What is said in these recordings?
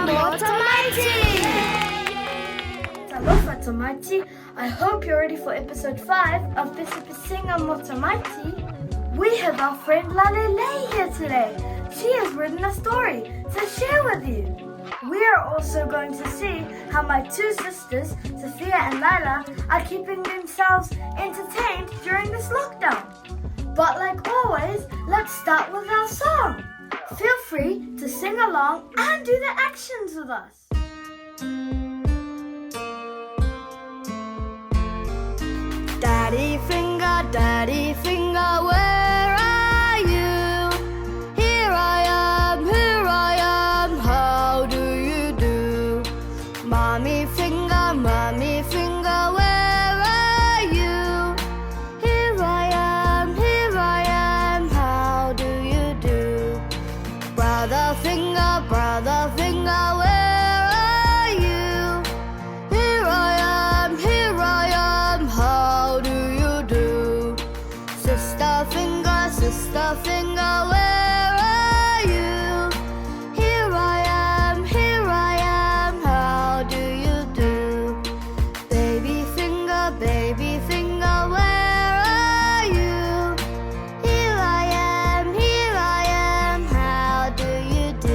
Mo Tamaiti! Tara Tamaiti, I hope you're ready for episode 5 of Pesepesega Mo Tamaiti. We have our friend Lalele here today. She has written a story to share with you. We are also going to see how my two sisters, Sophia and Lila, are keeping themselves entertained during this lockdown. But like always, let's start with our song. Feel free to sing along and do the actions with us. Daddy finger, where are you? Here I am, how do you do? Mommy finger, where are you? Here I am, how do you do? Brother finger, where are you? Here I am, how do you do? Sister finger, where are you? Here I am, how do you do? Baby finger, where are you? Here I am, how do you do?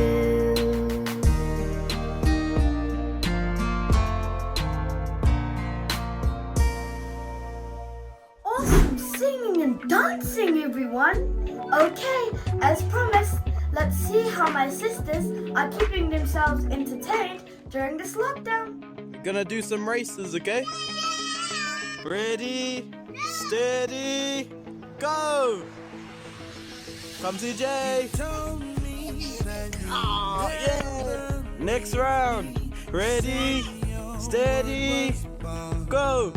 Awesome singing and dancing, everyone! Okay, as promised, let's see how my sisters are keeping themselves entertained during this lockdown. Gonna do some races, okay? Ready, steady, go! Come CJ! Oh, yeah! Next round. Ready, steady, go!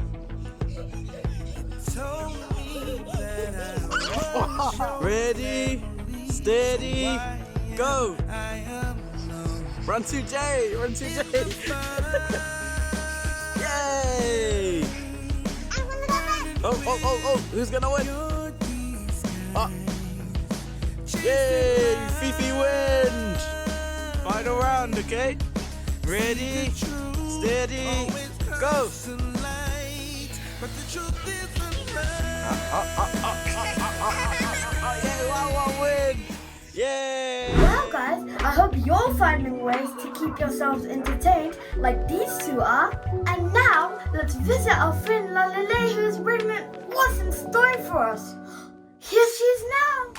Ready, steady, go! Run CJ! Yay! Oh, who's gonna win? Oh. Yay! Fifi wins! Final round, okay? Ready, steady, go! Win! Yay! Well guys, I hope you're finding ways to keep yourselves entertained like these two are. And now, let's visit our friend Lalele who has written an awesome story for us. Here she is now.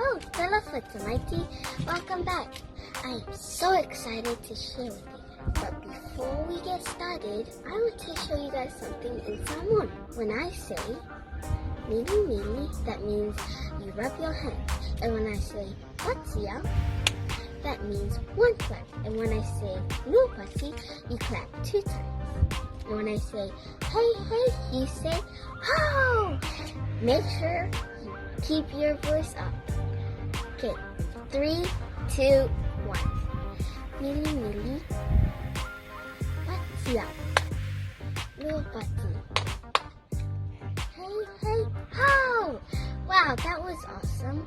Oh, Tara Tamaiti, welcome back. I am so excited to share with you. But before we get started, I want to show you guys something in Samoan. When I say mili, that means you rub your hands. And when I say patia, that means one clap. And when I say lupati, you clap 2 times. And when I say hey, you say ho! Make sure you keep your voice up. Okay, 3, 2, 1. Mili, patia, lupati. Hey, ho! Wow, that was awesome.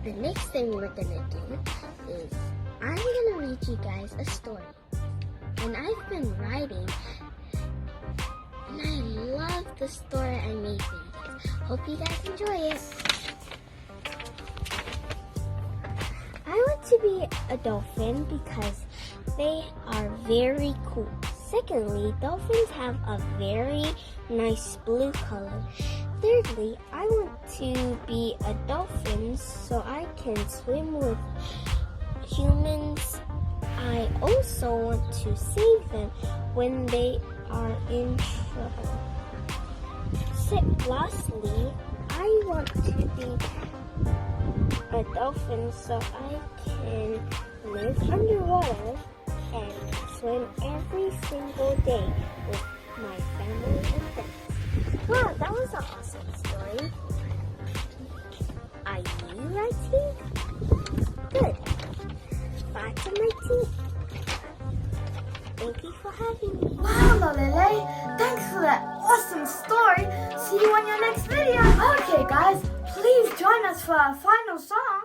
The next thing we're gonna do is I'm gonna read you guys a story. And I've been writing, and I love the story I made for you guys. Hope you guys enjoy it. I want to be a dolphin because they are very cool. Secondly, dolphins have a very nice blue color. Thirdly, I want to be a dolphin so I can swim with humans. I also want to save them when they are in trouble. Lastly, I want to be a dolphin so I can live underwater and swim every single day with my family and friends. Wow, that was an awesome story. Are you ready? Good. Back to my team. Thank you for having me. Wow, Lalele, thanks for that awesome story. See you on your next video. Okay, guys, please join us for our final song.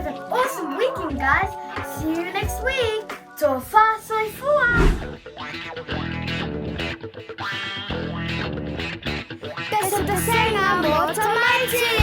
have an awesome weekend, guys. See you next week. Tofa soifua. Pesepesega Mo Tamaiti.